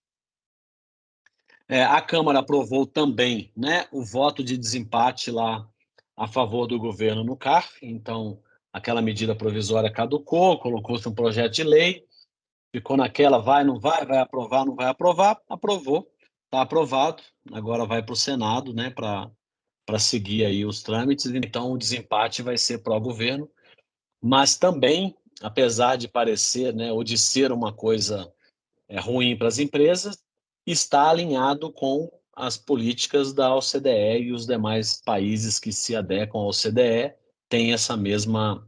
[SPEAKER 3] A Câmara aprovou também, né, o voto de desempate lá a favor do governo no CARF, então aquela medida provisória caducou, colocou-se um projeto de lei, ficou naquela vai, não vai aprovar, não vai aprovar, aprovou, está aprovado, agora vai para o Senado, né, para seguir aí os trâmites, então o desempate vai ser pró-governo, mas também, apesar de parecer, né, ou de ser uma coisa ruim para as empresas, está alinhado com as políticas da OCDE e os demais países que se adequam à OCDE têm essa mesma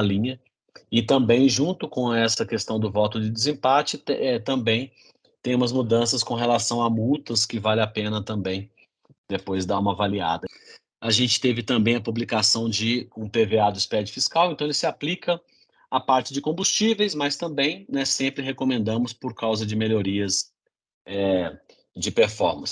[SPEAKER 3] linha. E também, junto com essa questão do voto de desempate, também tem umas mudanças com relação a multas que vale a pena também depois dar uma avaliada. A gente teve também a publicação de um PVA do SPED fiscal, então ele se aplica à parte de combustíveis, mas também, né, sempre recomendamos por causa de melhorias de performance.